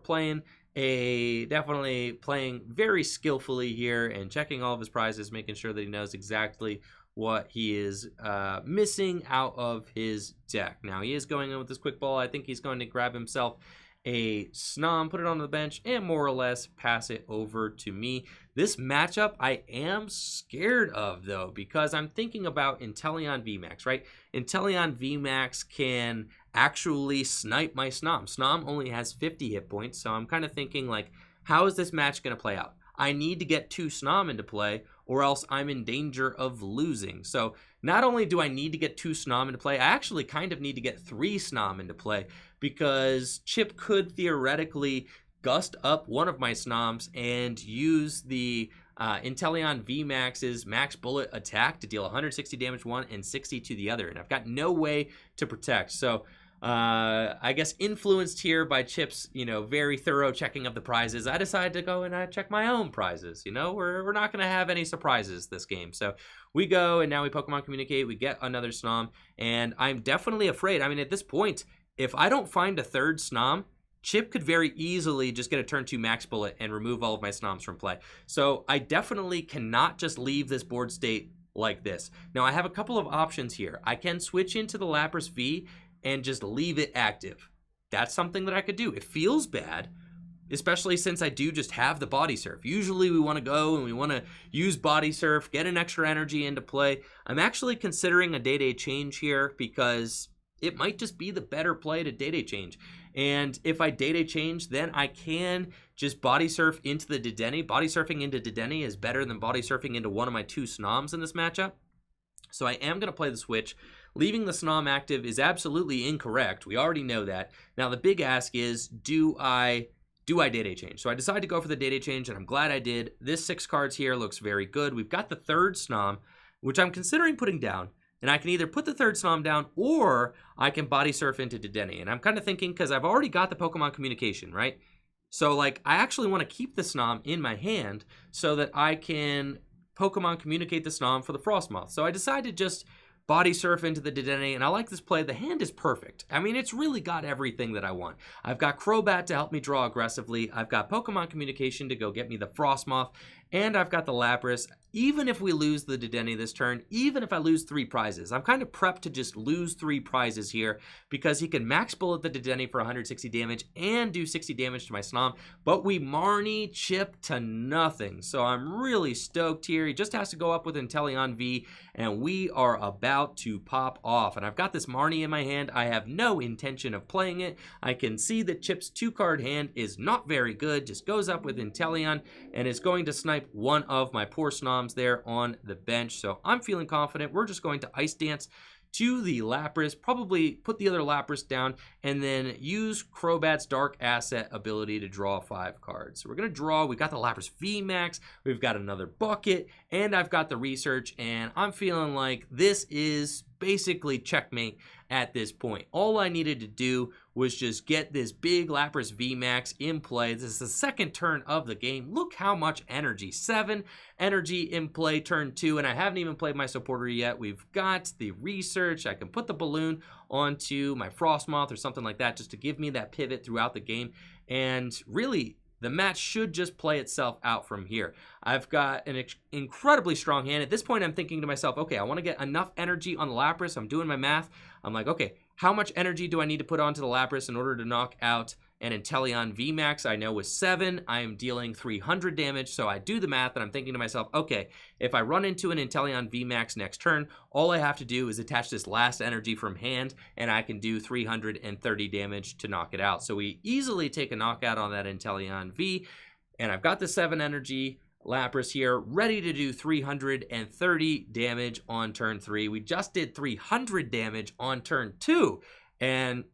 definitely playing very skillfully here and checking all of his prizes, making sure that he knows exactly what he is missing out of his deck. Now, he is going in with this Quick Ball. I think he's going to grab himself a Snom, put it on the bench, and more or less pass it over to me. This matchup I am scared of, though, because I'm thinking about Inteleon VMAX, right? Inteleon VMAX can actually snipe my Snom. Snom only has 50 hit points, so I'm kind of thinking, like, how is this match going to play out? I need to get 2 Snom into play, or else I'm in danger of losing. So not only do I need to get 2 Snom into play, I actually kind of need to get 3 Snom into play, because Chip could theoretically gust up one of my Snoms and use the Inteleon VMAX's max bullet attack to deal 160 damage one and 60 to the other, and I've got no way to protect. So I guess influenced here by Chip's, very thorough checking of the prizes, I decided to go and check my own prizes. We're not going to have any surprises this game. So we go, and now we Pokemon Communicate, we get another Snom, and I'm definitely afraid. I mean, at this point, if I don't find a third Snom, Chip could very easily just get a turn 2 max bullet and remove all of my Snoms from play. So I definitely cannot just leave this board state like this. Now, I have a couple of options here. I can switch into the Lapras V and just leave it active. That's something that I could do. It feels bad, especially since I do just have the Body Surf. Usually we want to go and we want to use Body Surf, get an extra energy into play. I'm actually considering a Day-Day change here because it might just be the better play to Day-Day change. And if I Day-Day change, then I can just Body Surf into the Dedenne. Body Surfing into Dedenne is better than Body Surfing into one of my 2 Snoms in this matchup. So I am going to play the switch. Leaving the Snom active is absolutely incorrect. We already know that. Now the big ask is, do I Day-Day change? So I decided to go for the Day-Day change, and I'm glad I did. This 6 cards here looks very good. We've got the third Snom, which I'm considering putting down. And I can either put the third Snom down, or I can Body Surf into Dedenne. And I'm kind of thinking, because I've already got the Pokemon Communication, right? So, I actually want to keep the Snom in my hand so that I can Pokemon Communicate the Snom for the Frostmoth. So I decided to just Body Surf into the Dedenne, and I like this play. The hand is perfect. I mean, it's really got everything that I want. I've got Crobat to help me draw aggressively. I've got Pokemon Communication to go get me the Frostmoth, and I've got the Lapras. Even if we lose the Dedenne this turn, even if I lose 3 prizes, I'm kind of prepped to just lose 3 prizes here because he can max bullet the Dedenne for 160 damage and do 60 damage to my Snom, but we Marnie Chip to nothing. So I'm really stoked here. He just has to go up with Inteleon V, and we are about to pop off. And I've got this Marnie in my hand. I have no intention of playing it. I can see that Chip's 2-card hand is not very good. Just goes up with Inteleon and is going to snipe one of my poor Snoms there on the bench. So I'm feeling confident. We're just going to Ice Dance to the Lapras, probably put the other Lapras down, and then use Crobat's Dark Asset ability to draw 5 cards. So we're going to draw. We've got the Lapras VMAX, we've got another bucket, and I've got the Research, and I'm feeling like this is basically checkmate at this point. All I needed to do was just get this big Lapras VMAX in play. This is the second turn of the game. Look how much energy. 7 energy in play turn 2, and I haven't even played my supporter yet. We've got the Research. I can put the balloon onto my Frostmoth or something like that just to give me that pivot throughout the game. And really, the match should just play itself out from here. I've got an incredibly strong hand. At this point, I'm thinking to myself, okay, I want to get enough energy on the Lapras. I'm doing my math. I'm like, okay, how much energy do I need to put onto the Lapras in order to knock out an Inteleon VMAX? I know with 7, I am dealing 300 damage, so I do the math, and I'm thinking to myself, okay, if I run into an Inteleon VMAX next turn, all I have to do is attach this last energy from hand, and I can do 330 damage to knock it out. So we easily take a knockout on that Inteleon V, and I've got the 7 energy Lapras here, ready to do 330 damage on turn 3. We just did 300 damage on turn 2, and,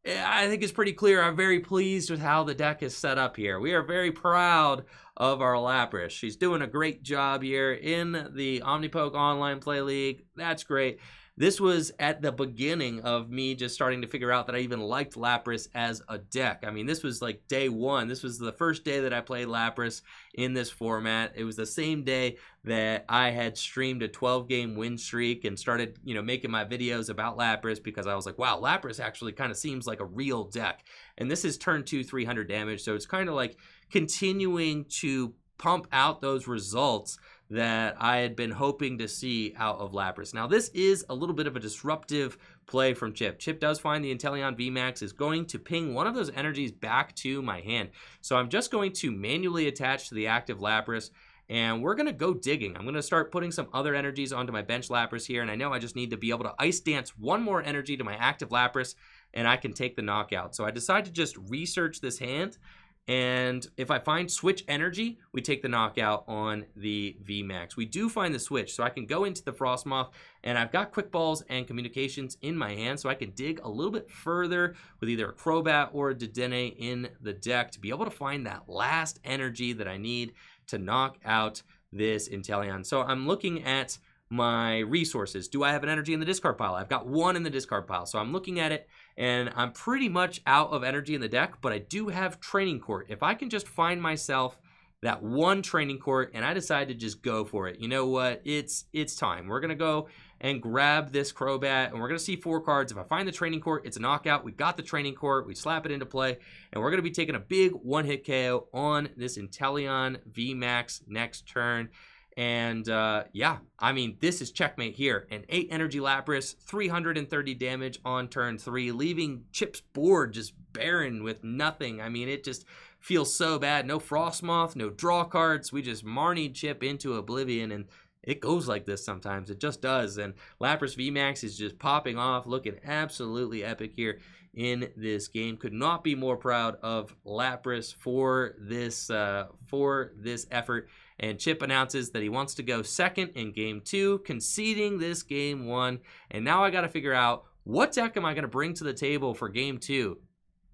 I think it's pretty clear. I'm very pleased with how the deck is set up here. We are very proud of our Lapras. She's doing a great job here in the OmniPoke Online Play League. That's great. This was at the beginning of me just starting to figure out that I even liked Lapras as a deck. I mean, this was like day 1. This was the first day that I played Lapras in this format. It was the same day that I had streamed a 12-game win streak and started, making my videos about Lapras because I was like, wow, Lapras actually kind of seems like a real deck. And this is turn 2, 300 damage. So it's kind of like continuing to pump out those results that I had been hoping to see out of Lapras. Now, this is a little bit of a disruptive play from Chip. Chip does find the Inteleon VMAX is going to ping one of those energies back to my hand. So I'm just going to manually attach to the active Lapras, and we're going to go digging. I'm going to start putting some other energies onto my bench Lapras here, and I know I just need to be able to Ice Dance one more energy to my active Lapras, and I can take the knockout. So I decide to just research this hand, and if I find switch energy, we take the knockout on the VMAX. We do find the switch, so I can go into the Frostmoth, and I've got Quick Balls and Communications in my hand, so I can dig a little bit further with either a Crobat or a Dedenne in the deck to be able to find that last energy that I need to knock out this Inteleon. So I'm looking at my resources. Do I have an energy in the discard pile? I've got one in the discard pile. So I'm looking at it, and I'm pretty much out of energy in the deck, but I do have Training Court. If I can just find myself that one Training Court, and I decide to just go for it, you know what? It's time. We're going to go and grab this Crobat, and we're going to see 4 cards. If I find the Training Court, it's a knockout. We got the Training Court. We slap it into play, and we're going to be taking a big one-hit KO on this Inteleon VMAX next turn. And yeah, I mean, this is checkmate here. An 8 energy Lapras, 330 damage on turn 3, leaving Chip's board just barren with nothing. I mean, it just feels so bad. No Frostmoth, no draw cards. We just Marnied Chip into oblivion, and it goes like this sometimes. It just does. And Lapras VMAX is just popping off, looking absolutely epic here in this game. Could not be more proud of Lapras for this effort. And Chip announces that he wants to go second in game 2, conceding this game 1. And now I got to figure out, what deck am I going to bring to the table for game 2?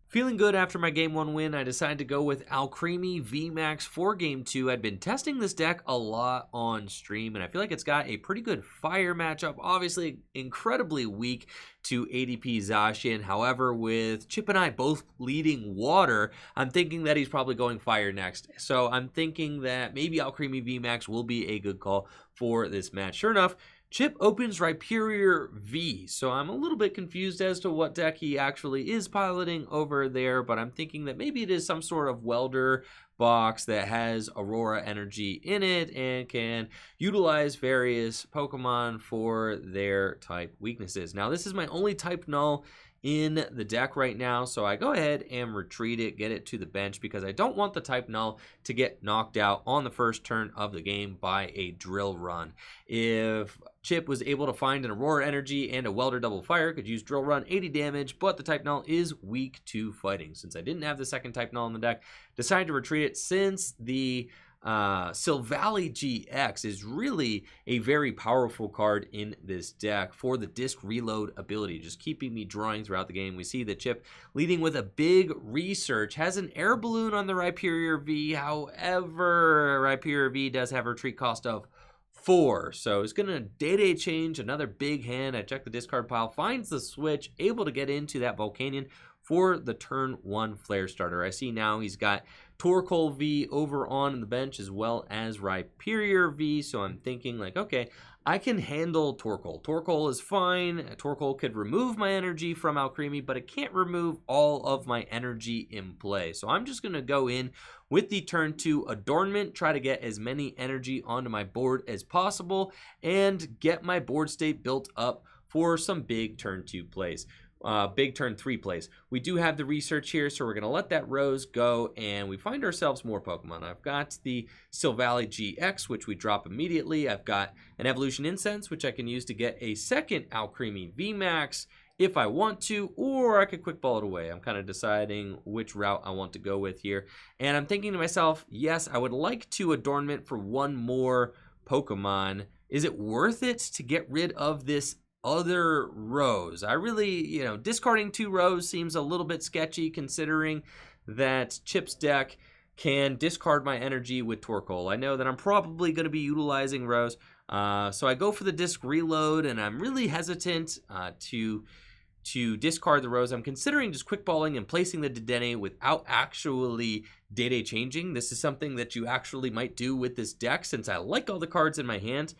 Feeling good after my game 1 win, I decided to go with Alcremie VMAX for game 2. I'd been testing this deck a lot on stream, and I feel like it's got a pretty good fire matchup. Obviously, incredibly weak to ADP Zacian. However, with Chip and I both leading water, I'm thinking that he's probably going fire next. So I'm thinking that maybe Alcremie VMAX will be a good call for this match. Sure enough, Chip opens Rhyperior V, so I'm a little bit confused as to what deck he actually is piloting over there, but I'm thinking that maybe it is some sort of welder box that has Aurora energy in it and can utilize various Pokemon for their type weaknesses. Now, this is my only type null in the deck right now, so I go ahead and retreat it, get it to the bench, because I don't want the type null to get knocked out on the first turn of the game by a drill run. If Chip was able to find an Aurora energy and a Welder double fire, could use drill run, 80 damage, but the type null is weak to fighting. Since I didn't have the second type null in the deck, decided to retreat it, since the Silvally GX is really a very powerful card in this deck for the disc reload ability, just keeping me drawing throughout the game. We see that Chip leading with a big research, has an air balloon on the Rhyperior V. However, Rhyperior V does have a retreat cost of 4, so it's gonna day change, another big hand. I check the discard pile, finds the switch, able to get into that Volcanion for the turn 1 Flare Starter. I see now he's got Torkoal V over on the bench, as well as Rhyperior V, so I'm thinking like, okay, I can handle Torkoal. Torkoal is fine. Torkoal could remove my energy from Alcremie, but it can't remove all of my energy in play. So I'm just going to go in with the turn 2 Adornment, try to get as many energy onto my board as possible, and get my board state built up for some big turn 2 plays. Big turn 3 plays. We do have the research here, so we're going to let that Rose go, and we find ourselves more Pokemon. I've got the Silvally GX, which we drop immediately. I've got an Evolution Incense, which I can use to get a second Alcremie VMAX if I want to, or I could quick ball it away. I'm kind of deciding which route I want to go with here, and I'm thinking to myself, yes, I would like to Adornment for one more Pokemon. Is it worth it to get rid of this other Rose? I really, discarding 2 Rose seems a little bit sketchy, considering that Chip's deck can discard my energy with Torkoal. I know that I'm probably going to be utilizing Rose, so I go for the disc reload, and I'm really hesitant to discard the Rose. I'm considering just quick balling and placing the Dedenne without actually day changing. This is something that you actually might do with this deck, since I like all the cards in my hand.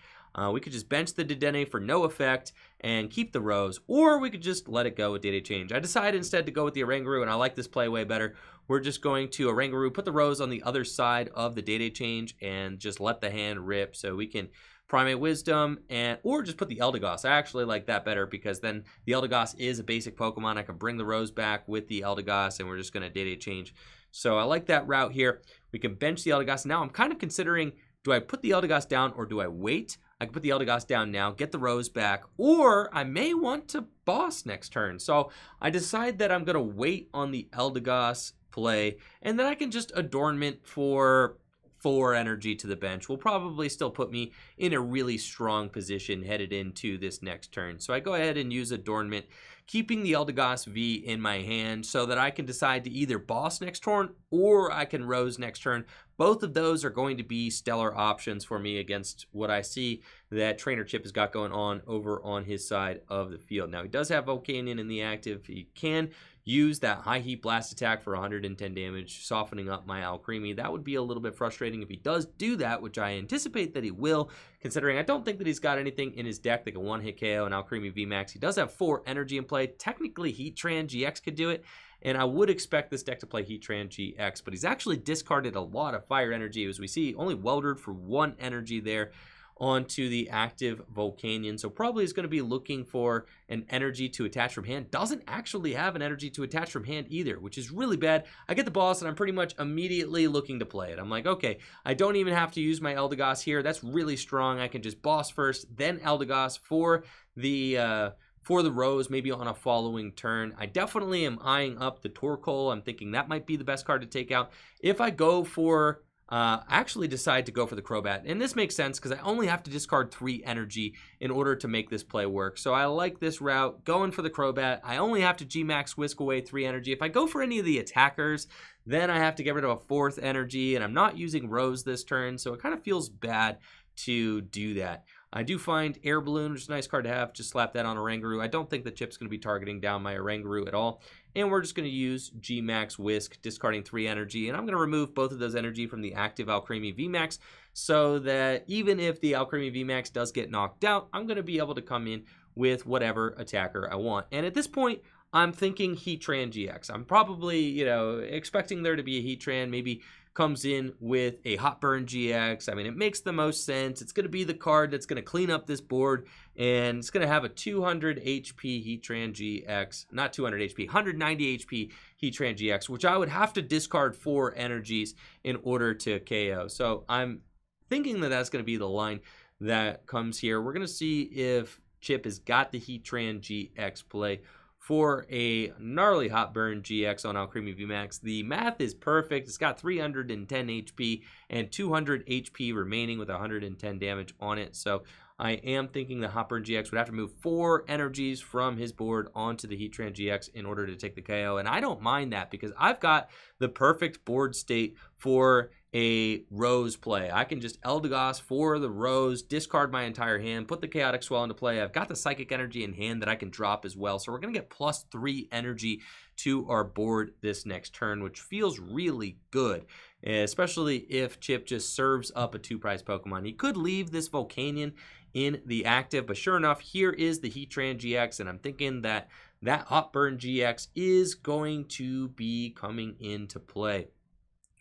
We could just bench the Dedenne for no effect and keep the Rose, or we could just let it go with Day-Day Change. I decided instead to go with the Oranguru, and I like this play way better. We're just going to Oranguru, put the Rose on the other side of the Day-Day Change, and just let the hand rip so we can Primate Wisdom, or just put the Eldegoss. I actually like that better because then the Eldegoss is a basic Pokemon. I can bring the Rose back with the Eldegoss, and we're just going to Day-Day Change. So I like that route here. We can bench the Eldegoss. Now I'm kind of considering, do I put the Eldegoss down or do I wait? I can put the Eldegoss down now, get the Rose back, or I may want to boss next turn. So I decide that I'm going to wait on the Eldegoss play, and then I can just Adornment for 4 energy to the bench will probably still put me in a really strong position headed into this next turn. So I go ahead and use Adornment, keeping the Eldegoss V in my hand so that I can decide to either boss next turn or I can Rose next turn. Both of those are going to be stellar options for me against what I see that Trainer Chip has got going on over on his side of the field. Now, he does have Volcanion in the active. He can use that high heat blast attack for 110 damage, softening up my Alcremie. That would be a little bit frustrating if he does do that, which I anticipate that he will, considering I don't think that he's got anything in his deck that can one-hit KO an Alcremie VMAX. He does have 4 energy in play. Technically, Heatran GX could do it, and I would expect this deck to play Heatran GX, but he's actually discarded a lot of fire energy. As we see, only Weldered for 1 energy there onto the active Volcanion. So probably is going to be looking for an energy to attach from hand. Doesn't actually have an energy to attach from hand either, which is really bad. I get the boss and I'm pretty much immediately looking to play it. I'm like, okay, I don't even have to use my Eldegoss here. That's really strong. I can just boss first, then Eldegoss for the Rose, maybe on a following turn. I definitely am eyeing up the Torkoal. I'm thinking that might be the best card to take out. If I go for actually decide to go for the Crobat. And this makes sense because I only have to discard 3 energy in order to make this play work. So I like this route, going for the Crobat. I only have to G-Max Whisk away 3 energy. If I go for any of the attackers, then I have to get rid of a 4th energy, and I'm not using Rose this turn, so it kind of feels bad to do that. I do find Air Balloon, which is a nice card to have. Just slap that on Oranguru. I don't think the Chip's going to be targeting down my Oranguru at all. And we're just going to use G-Max Whisk, discarding 3 energy. And I'm going to remove both of those energy from the active Alcremie VMAX so that even if the Alcremie VMAX does get knocked out, I'm going to be able to come in with whatever attacker I want. And at this point, I'm thinking Heatran GX. I'm probably, expecting there to be a Heatran, maybe comes in with a Hot Burn GX. I mean, it makes the most sense. It's going to be the card that's going to clean up this board, and it's going to have a 200 HP Heatran GX. Not 200 HP, 190 HP Heatran GX, which I would have to discard 4 energies in order to KO. So I'm thinking that that's going to be the line that comes here. We're going to see if Chip has got the Heatran GX play for a gnarly Hot Burn GX on Alcremie VMAX. The math is perfect. It's got 310 HP and 200 HP remaining with 110 damage on it. So I am thinking the Hot Burn GX would have to move 4 energies from his board onto the Heatran GX in order to take the KO. And I don't mind that because I've got the perfect board state for a Rose play. I can just Eldegoss for the Rose, discard my entire hand, put the Chaotic Swell into play. I've got the Psychic Energy in hand that I can drop as well. So we're going to get +3 energy to our board this next turn, which feels really good, especially if Chip just serves up a 2-prize Pokemon. He could leave this Volcanion in the active, but sure enough, here is the Heatran GX, and I'm thinking that that Hot Burn GX is going to be coming into play.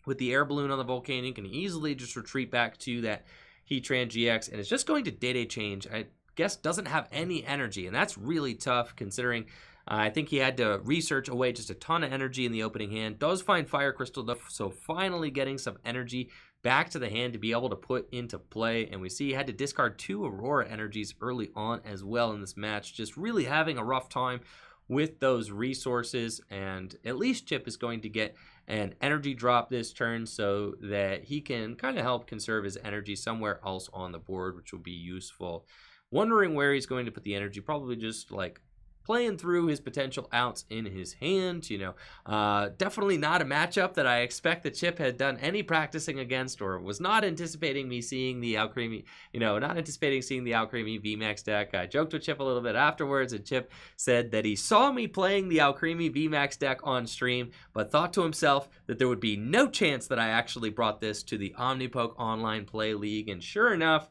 With the Air Balloon on the Volcanion, you can easily just retreat back to that Heatran GX, and it's just going to Day-Day Change. I guess doesn't have any energy, and that's really tough considering I think he had to research away just a ton of energy in the opening hand. Does find Fire Crystal, though, so finally getting some energy back to the hand to be able to put into play. And we see he had to discard 2 Aurora energies early on as well in this match. Just really having a rough time with those resources, and at least Chip is going to get an energy drop this turn so that he can kind of help conserve his energy somewhere else on the board, which will be useful. Wondering where he's going to put the energy, probably just like playing through his potential outs in his hand. Definitely not a matchup that I expect that Chip had done any practicing against, or was not anticipating me seeing the Alcremie, not anticipating seeing the Alcremie VMAX deck. I joked with Chip a little bit afterwards, and Chip said that he saw me playing the Alcremie VMAX deck on stream, but thought to himself that there would be no chance that I actually brought this to the OmniPoke Online Play League. And sure enough,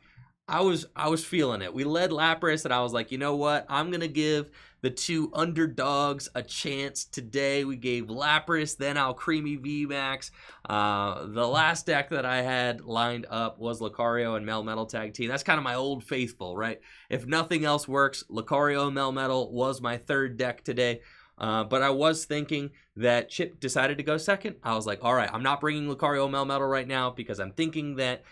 I was feeling it. We led Lapras, and I was like, you know what? I'm gonna give the two underdogs a chance today. We gave Lapras, then Alcremie VMAX. The last deck that I had lined up was Lucario and Melmetal Tag Team. That's kind of my old faithful, right? If nothing else works, Lucario and Melmetal was my third deck today. But I was thinking that Chip decided to go second. I was like, all right, I'm not bringing Lucario Melmetal right now because I'm thinking that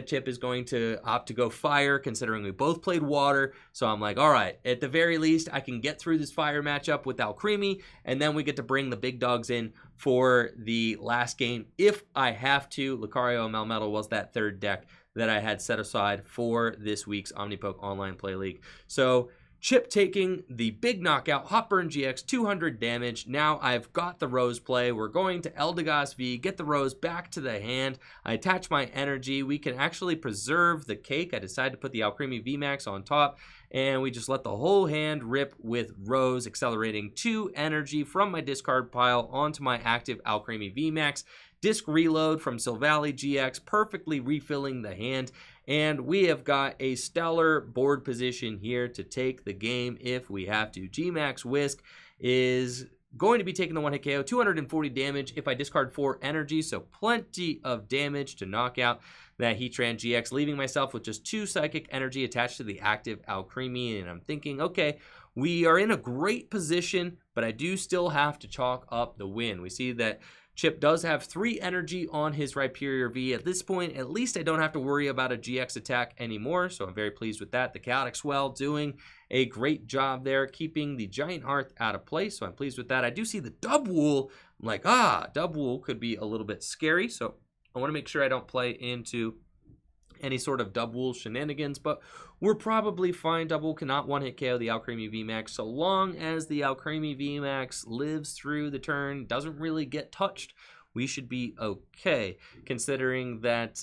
Chip is going to opt to go fire, considering we both played water. So I'm like, all right, at the very least, I can get through this fire matchup with Alcremie, and then we get to bring the big dogs in for the last game if I have to. Lucario and Melmetal was that third deck that I had set aside for this week's OmniPoke Online Play League. So Chip taking the big knockout, Hot Burn GX, 200 damage. Now I've got the Rose play. We're going to Eldegoss V, get the Rose back to the hand. I attach my energy. We can actually preserve the cake. I decided to put the Alcremie VMAX on top, and we just let the whole hand rip with Rose, accelerating 2 energy from my discard pile onto my active Alcremie VMAX. Disc reload from Silvally GX, perfectly refilling the hand. And we have got a stellar board position here to take the game if we have to. G-Max Whisk is going to be taking the one-hit KO, 240 damage if I discard 4 energy, so plenty of damage to knock out that Heatran GX, leaving myself with just 2 psychic energy attached to the active Alcremie. And I'm thinking, okay, we are in a great position, but I do still have to chalk up the win. We see that Chip does have 3 energy on his Rhyperior V. At this point, at least I don't have to worry about a GX attack anymore, so I'm very pleased with that. The Chaotic Swell doing a great job there, keeping the Giant Hearth out of play, so I'm pleased with that. I do see the Dubwool. I'm like, Dubwool could be a little bit scary, so I want to make sure I don't play into any sort of Dubwool shenanigans, but we're probably fine. Dubwool cannot one-hit KO the Alcremie VMAX so long as the Alcremie VMAX lives through the turn, doesn't really get touched. We should be okay, considering that,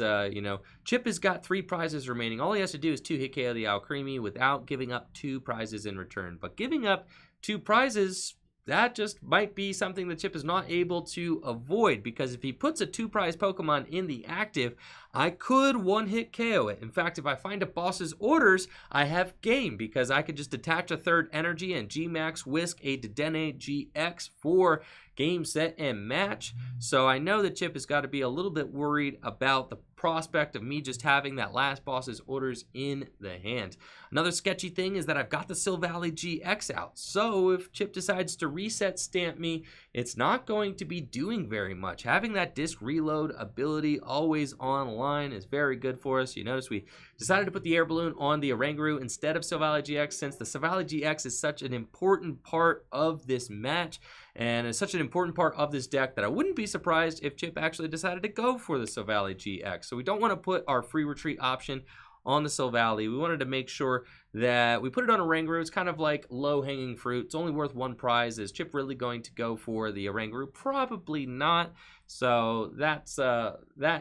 Chip has got 3 prizes remaining. All he has to do is 2-hit KO the Alcremie without giving up 2 prizes in return. But giving up 2 prizes, that just might be something that Chip is not able to avoid, because if he puts a 2-prize Pokemon in the active, I could one-hit KO it. In fact, if I find a boss's orders, I have game, because I could just attach a 3rd energy and G-Max Whisk a Dedenne GX for game, set, and match. So I know that Chip has got to be a little bit worried about the prospect of me just having that last boss's orders in the hand. Another sketchy thing is that I've got the Silvally GX out. So if Chip decides to reset stamp me, it's not going to be doing very much. Having that disc reload ability always online is very good for us. You notice we decided to put the air balloon on the Oranguru instead of Silvally GX, since the Silvally GX is such an important part of this match and is such an important part of this deck that I wouldn't be surprised if Chip actually decided to go for the Silvally GX. So we don't want to put our free retreat option on the Silvally. We wanted to make sure that we put it on Oranguru. It's kind of like low-hanging fruit. It's only worth 1 prize. Is Chip really going to go for the Oranguru? Probably not. So that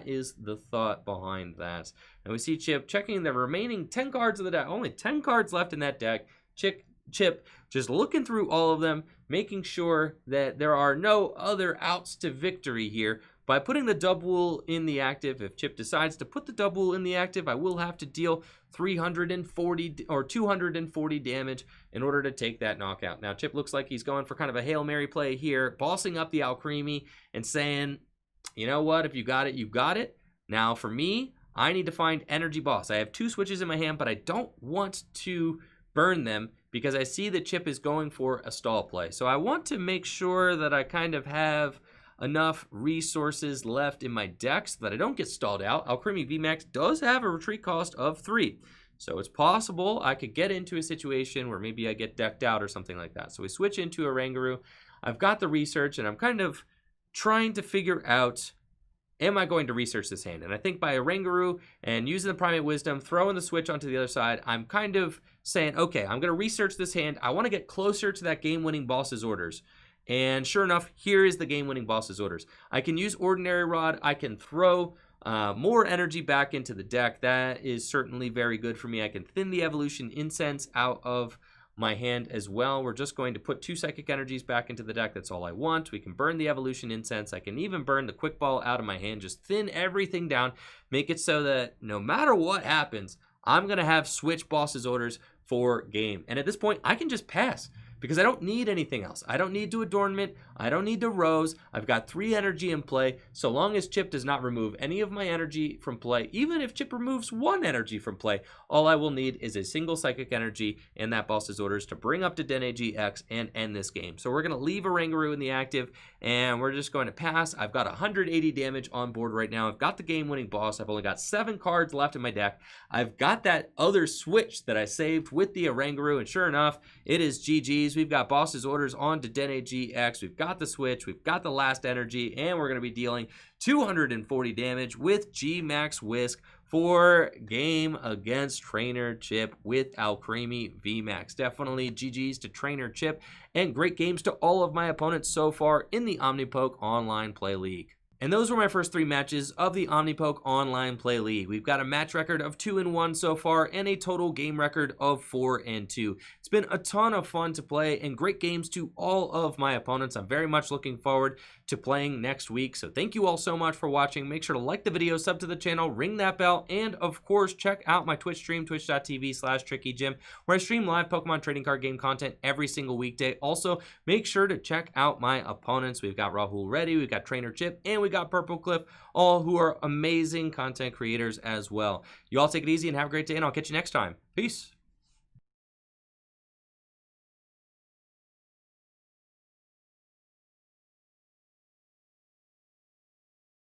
is the thought behind that. And we see Chip checking the remaining 10 cards of the deck. Only 10 cards left in that deck. Chip just looking through all of them, making sure that there are no other outs to victory here. By putting the Dubwool in the active, if Chip decides to put the Dubwool in the active, I will have to deal 340 or 240 damage in order to take that knockout. Now, Chip looks like he's going for kind of a Hail Mary play here, bossing up the Alcremie and saying, you know what, if you got it, you got it. Now, for me, I need to find Energy Boss. I have 2 switches in my hand, but I don't want to burn them because I see that Chip is going for a stall play. So I want to make sure that I kind of have enough resources left in my deck so that I don't get stalled out. Alcremie VMAX does have a retreat cost of 3. So it's possible I could get into a situation where maybe I get decked out or something like that. So we switch into Oranguru. I've got the research and I'm kind of trying to figure out, am I going to research this hand? And I think by Oranguru and using the Primate Wisdom, throwing the switch onto the other side, I'm kind of saying, okay, I'm going to research this hand. I want to get closer to that game-winning boss's orders. And sure enough, here is the game-winning boss's orders. I can use Ordinary Rod. I can throw more energy back into the deck. That is certainly very good for me. I can thin the Evolution Incense out of my hand as well. We're just going to put 2 Psychic Energies back into the deck. That's all I want. We can burn the Evolution Incense. I can even burn the Quick Ball out of my hand. Just thin everything down. Make it so that no matter what happens, I'm going to have Switch Boss's Orders for game. And at this point, I can just pass, because I don't need anything else. I don't need to Adornment. I don't need to Rose. I've got 3 energy in play. So long as Chip does not remove any of my energy from play, even if Chip removes 1 energy from play, all I will need is a single Psychic Energy and that Boss's Orders to bring up to Den X and end this game. So we're going to leave Oranguru in the active, and we're just going to pass. I've got 180 damage on board right now. I've got the game-winning boss. I've only got 7 cards left in my deck. I've got that other switch that I saved with the Oranguru, and sure enough, it is GG's. We've got Boss's Orders on to Den X. We've got the switch. We've got the last energy, and we're going to be dealing 240 damage with G-Max Whisk for game against Trainer Chip with Alcremie VMAX. Definitely GG's to Trainer Chip, and great games to all of my opponents so far in the OmniPoke Online Play League. And those were my first 3 matches of the OmniPoke Online Play League. We've got a match record of 2-1 so far and a total game record of 4-2. It's been a ton of fun to play and great games to all of my opponents. I'm very much looking forward to playing next week. So thank you all so much for watching. Make sure to like the video, sub to the channel, ring that bell, and of course, check out my Twitch stream, twitch.tv/TrickyJim, where I stream live Pokemon trading card game content every single weekday. Also, make sure to check out my opponents. We've got Rahul, Reddy, we've got Trainer Chip, and we got Purple Cliff, all who are amazing content creators as well. You all take it easy and have a great day, and I'll catch you next time. Peace.